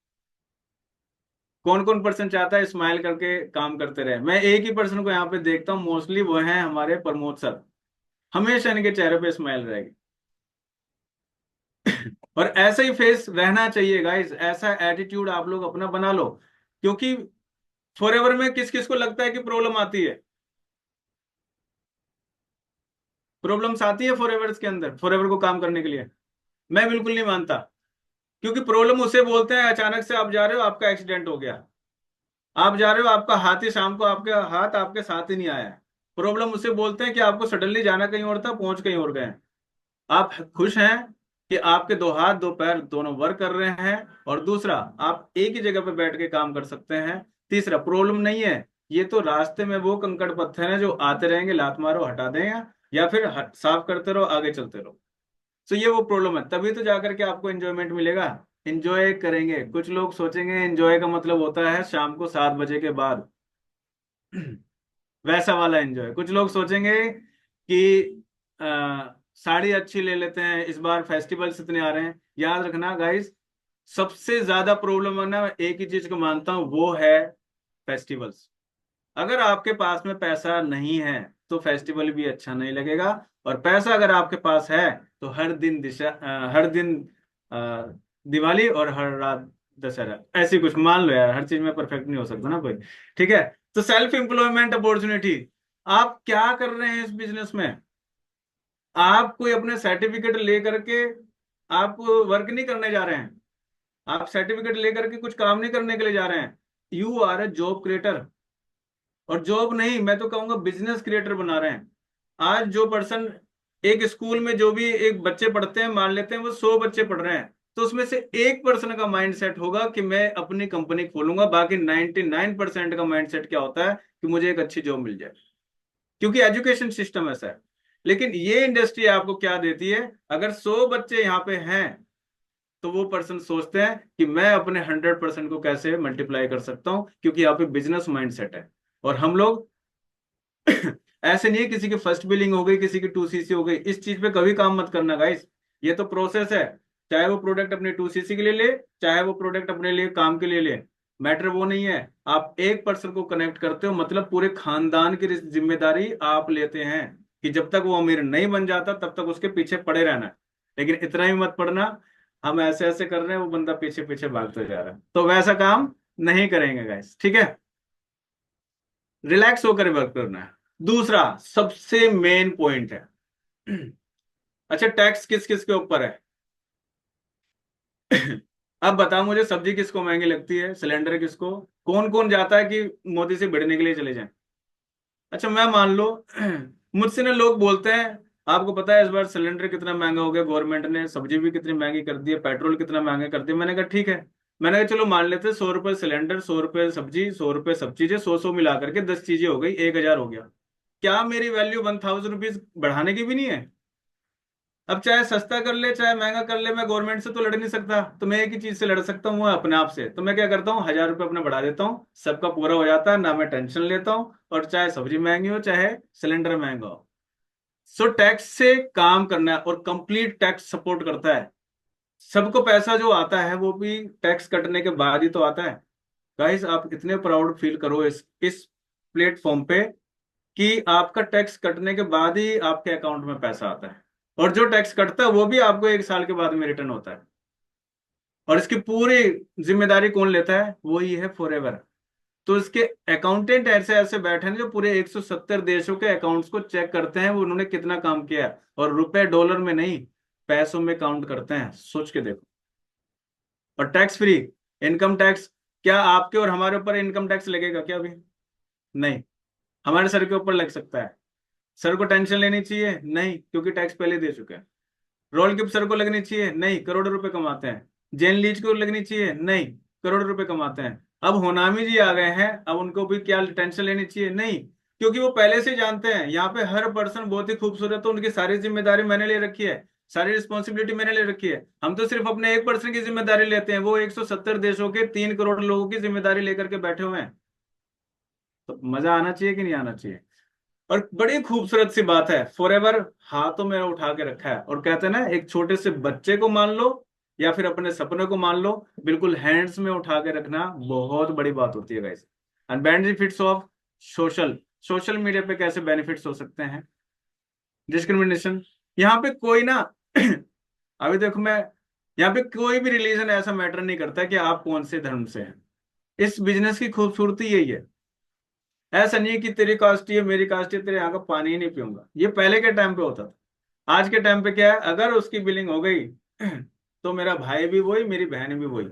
कौन कौन पर्सन चाहता है स्माइल करके काम करते रहे? मैं एक ही पर्सन को यहाँ पे देखता हूँ मोस्टली, वो है हमारे प्रमोद सर। हमेशा इनके चेहरे पे स्माइल रहेगी। और ऐसा ही फेस रहना चाहिए गाइस, ऐसा एटीट्यूड आप लोग अपना बना लो। क्योंकि फॉरएवर में किस किस को लगता है कि प्रॉब्लम आती है? प्रॉब्लम्स आती है फॉरएवर के अंदर, फॉरएवर को काम करने के लिए? मैं बिल्कुल नहीं मानता। क्योंकि प्रॉब्लम उसे बोलते हैं, अचानक से आप जा रहे हो, आपका एक्सीडेंट हो गया, आप जा रहे हो, आपका हाथ ही शाम को, आपके हाथ आपके साथ ही नहीं आया। प्रॉब्लम उसे बोलते हैं कि आपको सडनली जाना कहीं और था, पहुंच कहीं और गए हैं। आप खुश हैं कि आपके दो हाथ दो पैर दोनों वर्क कर रहे हैं, और दूसरा आप एक ही जगह पे बैठ के काम कर सकते हैं। तीसरा प्रॉब्लम नहीं है, ये तो रास्ते में वो कंकड़ पत्थर हैं जो आते रहेंगे, लात मारो हटा देंगे, या फिर साफ करते रहो, आगे चलते रहो। तो ये वो प्रॉब्लम है, तभी तो जाकर के आपको एंजॉयमेंट मिलेगा। एंजॉय करेंगे, कुछ लोग सोचेंगे एंजॉय का मतलब होता है शाम को 7 बजे के बाद। वैसा वाला एंजॉय। कुछ लोग सोचेंगे कि साड़ी अच्छी ले लेते हैं, इस बार फेस्टिवल्स इतने आ रहे हैं। याद रखना गाइस, सबसे ज्यादा प्रॉब्लम है ना, एक ही चीज को मानता हूं, वो है फेस्टिवल्स। अगर आपके पास में पैसा नहीं है तो फेस्टिवल भी अच्छा नहीं लगेगा, और पैसा अगर आपके पास है तो हर दिन हर दिन अ, दिवाली, और हर रात दशहरा। ऐसी कुछ मान लो यार, हर चीज में परफेक्ट नहीं हो सकता ना कोई। ठीक है। तो सेल्फ एम्प्लॉयमेंट अपॉर्चुनिटी, आप क्या कर रहे हैं इस बिजनेस में? आप कोई अपने सर्टिफिकेट लेकर के आप वर्क नहीं करने जा रहे हैं, आप सर्टिफिकेट लेकर के कुछ काम नहीं करने के लिए जा रहे हैं। You are a job creator. और जॉब नहीं, मैं तो कहूंगा बिजनेस क्रिएटर बना रहे हैं। आज जो पर्सन एक स्कूल में जो भी एक बच्चे पढ़ते हैं, मान लेते हैं वो 100 बच्चे पढ़ रहे हैं, तो उसमें से एक पर्सन का माइंड सेट होगा कि मैं अपनी कंपनी खोलूंगा। बाकी 99% का माइंड सेट क्या होता है कि मुझे एक अच्छी जॉब मिल जाए, क्योंकि एजुकेशन सिस्टम ऐसा है। लेकिन ये इंडस्ट्री आपको क्या देती है? अगर 100 बच्चे यहाँ पे हैं, तो वो पर्सन सोचते हैं कि मैं अपने 100% को कैसे मल्टीप्लाई कर सकता हूँ, क्योंकि यहाँ पे बिजनेस माइंडसेट है। और हम लोग ऐसे नहीं है, किसी की फर्स्ट बिलिंग हो गई, किसी की 2CC हो गई, इस चीज पे कभी काम मत करना गाइस। ये तो प्रोसेस है। चाहे वो प्रोडक्ट अपने 2CC के लिए ले, चाहे वो प्रोडक्ट अपने लिए काम के लिए ले, मैटर वो नहीं है। आप एक पर्सन को कनेक्ट करते हो, मतलब पूरे खानदान की जिम्मेदारी आप लेते हैं कि जब तक वो अमीर नहीं बन जाता तब तक उसके पीछे पड़े रहना है। लेकिन इतना ही मत पड़ना, हम ऐसे ऐसे कर रहे हैं, वो बंदा पीछे पीछे भागते जा रहा है, तो वैसा काम नहीं करेंगे गाइस। ठीक है। रिलैक्स होकर वर्क करना है। दूसरा सबसे मेन पॉइंट है। अच्छा, टैक्स किस किस के ऊपर है? अब बताओ मुझे, सब्जी किसको महंगी लगती है, सिलेंडर किसको? कौन कौन जाता है कि मोदी से भिड़ने के लिए चले जाएं? अच्छा, मैं मान लो मुझसे ना लोग बोलते हैं, आपको पता है इस बार सिलेंडर कितना महंगा हो गया, गवर्नमेंट ने सब्जी भी कितनी महंगी कर दी है, पेट्रोल कितना महंगा कर दिया। मैंने कहा ठीक है, मैंने कहा चलो मान लेते हैं 100 रुपए सिलेंडर, 100 रुपए सब्जी, 100 रुपए सब चीजें, 100 मिला करके 10 चीजें हो गई, 1,000 हो गया। क्या मेरी वैल्यू 1,000 रुपीज बढ़ाने की भी नहीं है? अब चाहे सस्ता कर ले चाहे महंगा कर ले, मैं गवर्नमेंट से तो लड़ नहीं सकता, तो मैं एक ही चीज से लड़ सकता हूँ, वो है अपने आप से। तो मैं क्या करता हूँ, 1,000 रुपये अपना बढ़ा देता हूँ, सबका पूरा हो जाता है ना, मैं टेंशन लेता हूँ। और चाहे सब्जी महंगी हो चाहे सिलेंडर महंगा हो, सो टैक्स से काम करना है, और कंप्लीट टैक्स सपोर्ट करता है। सबको पैसा जो आता है वो भी टैक्स कटने के बाद ही तो आता है। गाइस, आप इतने प्राउड फील करो इस प्लेटफॉर्म पे कि आपका टैक्स कटने के बाद ही आपके अकाउंट में पैसा आता है, और जो टैक्स कटता है वो भी आपको 1 साल के बाद में रिटर्न होता है। और इसकी पूरी जिम्मेदारी कौन लेता है? वही है फॉरएवर। तो इसके अकाउंटेंट ऐसे ऐसे बैठे हैं जो पूरे 170 देशों के अकाउंट्स को चेक करते हैं, वो उन्होंने कितना काम किया है, और रुपए डॉलर में नहीं, पैसों में काउंट करते हैं। सोच के देखो। और टैक्स फ्री इनकम टैक्स, क्या आपके और हमारे ऊपर इनकम टैक्स लगेगा क्या अभी? नहीं। हमारे सर के ऊपर लग सकता है। सर को टेंशन लेनी चाहिए? नहीं, क्योंकि टैक्स पहले दे चुके हैं। रोल किप सर को लगनी चाहिए? नहीं, करोड़ों रुपए कमाते हैं। जेन लीच को लगनी चाहिए? नहीं, करोड़ों रुपए कमाते हैं। अब होनामी जी आ गए हैं, अब उनको भी क्या टेंशन लेनी चाहिए? नहीं, क्योंकि वो पहले से जानते हैं यहाँ पे हर पर्सन बहुत ही खूबसूरत है, उनकी सारी जिम्मेदारी मैंने ले रखी है, सारी रिस्पॉन्सिबिलिटी मैंने ले रखी है। हम तो सिर्फ अपने एक पर्सन की जिम्मेदारी लेते हैं, वो 170 देशों के 3 करोड़ लोगों की जिम्मेदारी लेकर के बैठे हुए हैं। तो मजा आना चाहिए कि नहीं आना चाहिए। और बड़ी खूबसूरत सी बात है, फॉरएवर हाथों में उठा के रखा है, और कहते हैं ना, एक छोटे से बच्चे को मान लो या फिर अपने सपने को मान लो, बिल्कुल हैंड्स में उठा के रखना बहुत बड़ी बात होती है guys. And benefits of social, social media पे कैसे बेनिफिट्स हो सकते हैं। डिस्क्रिमिनेशन, यहाँ पे कोई ना अभी देखो मैं, यहाँ पे कोई भी रिलीजन ऐसा मैटर नहीं करता कि आप कौन से धर्म से हैं। इस बिजनेस की खूबसूरती यही है। ऐसा नहीं है कि तेरी कास्ट है मेरी कास्ट है, तेरे यहाँ का पानी ही नहीं पीऊंगा, ये पहले के टाइम पे होता था। आज के टाइम पे क्या है, अगर उसकी बिलिंग हो गई तो मेरा भाई भी वही, मेरी बहन भी वही।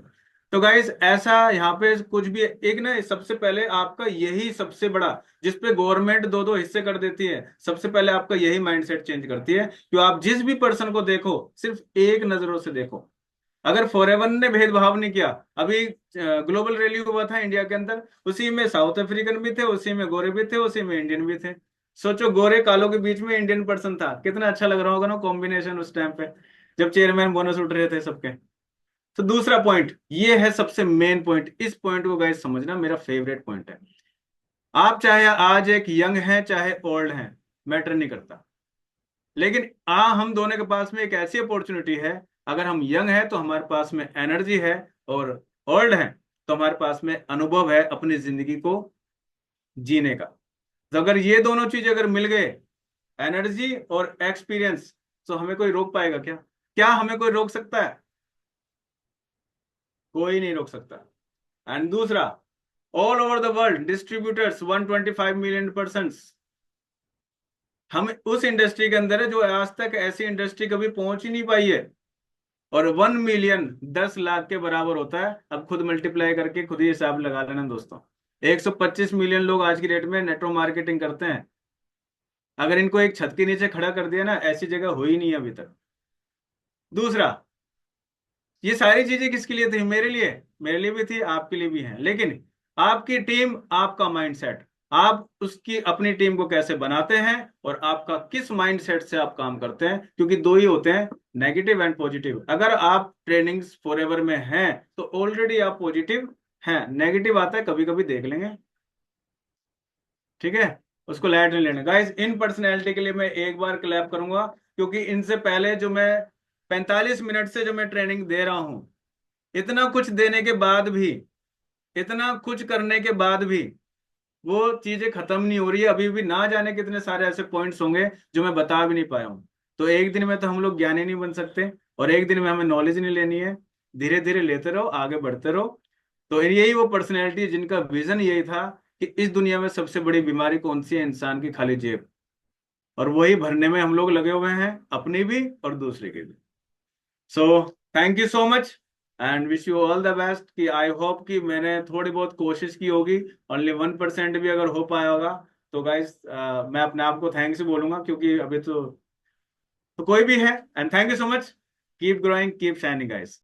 तो गाइस ऐसा यहाँ पे कुछ भी, एक ना सबसे पहले आपका यही सबसे बड़ा, जिसपे गवर्नमेंट दो दो हिस्से कर देती है, सबसे पहले आपका यही माइंडसेट चेंज करती है कि आप जिस भी पर्सन को देखो सिर्फ एक नजरों से देखो। अगर फॉरएवर ने भेदभाव नहीं किया, अभी ग्लोबल रैली हुआ था इंडिया के अंदर, उसी में साउथ अफ्रीकन भी थे, उसी में गोरे भी थे, उसी में इंडियन भी थे। सोचो गोरे कालों के बीच में इंडियन पर्सन था, कितना अच्छा लग रहा होगा ना कॉम्बिनेशन उस टाइम पे, जब चेयरमैन बोनस उठ रहे थे सबके। तो दूसरा पॉइंट ये है सबसे मेन पॉइंट, इस पॉइंट को गाइस समझना, मेरा फेवरेट पॉइंट है। आप चाहे आज एक यंग हैं चाहे ओल्ड हैं, मैटर नहीं करता, लेकिन हम दोनों के पास में एक ऐसी अपॉर्चुनिटी है, अगर हम यंग हैं तो हमारे पास में एनर्जी है, और ओल्ड हैं तो हमारे पास में अनुभव है अपनी जिंदगी को जीने का। तो अगर ये दोनों चीजें अगर मिल गए, एनर्जी और एक्सपीरियंस, तो हमें कोई रोक पाएगा क्या? क्या हमें कोई रोक सकता है? कोई नहीं रोक सकता। एंड दूसरा, all over the world distributors 125 million person, हम उस इंडस्ट्री के अंदर है जो आज तक ऐसी इंडस्ट्री कभी पहुंच ही नहीं पाई है। और 1 मिलियन 10 लाख के बराबर होता है, अब खुद मल्टीप्लाई करके खुद ही हिसाब लगा लेना दोस्तों। 125 मिलियन लोग आज की डेट में नेटवर्क मार्केटिंग करते हैं। अगर इनको एक छत के नीचे खड़ा कर दिया ना, ऐसी जगह हुई नहीं अभी तक। दूसरा, ये सारी चीजें किसके लिए थी? मेरे लिए, मेरे लिए भी थी, आपके लिए भी है, लेकिन आपकी टीम, आपका माइंडसेट, आप उसकी अपनी टीम को कैसे बनाते हैं, और आपका किस माइंडसेट से आप काम करते हैं, क्योंकि दो ही होते हैं, नेगेटिव एंड पॉजिटिव। अगर आप ट्रेनिंग्स फॉरएवर में हैं तो ऑलरेडी आप पॉजिटिव हैं, नेगेटिव आता है कभी कभी देख लेंगे, ठीक है, उसको लाइट नहीं लेना। गाइस इन पर्सनैलिटी के लिए मैं एक बार क्लैप करूंगा, क्योंकि इनसे पहले जो मैं 45 मिनट से जो मैं ट्रेनिंग दे रहा हूं, इतना कुछ देने के बाद भी, इतना कुछ करने के बाद भी वो चीजें खत्म नहीं हो रही है, अभी भी ना जाने कितने सारे ऐसे पॉइंट्स होंगे जो मैं बता भी नहीं पाया हूँ। तो एक दिन में तो हम लोग ज्ञानी नहीं बन सकते, और एक दिन में हमें नॉलेज नहीं लेनी है, धीरे धीरे लेते रहो, आगे बढ़ते रहो। तो यही वो पर्सनैलिटी जिनका विजन यही था कि इस दुनिया में सबसे बड़ी बीमारी कौन सी है, इंसान की खाली जेब, और वही भरने में हम लोग लगे हुए हैं, अपनी भी और दूसरे की भी। So thank you so much, and wish you all the best. कि आई होप कि मैंने थोड़ी बहुत कोशिश की होगी, ओनली 1% भी अगर हो पाया होगा तो गाइस मैं अपने आप को थैंक्स ही बोलूंगा, क्योंकि अभी तो कोई भी है। And thank you so much, keep growing keep shining guys.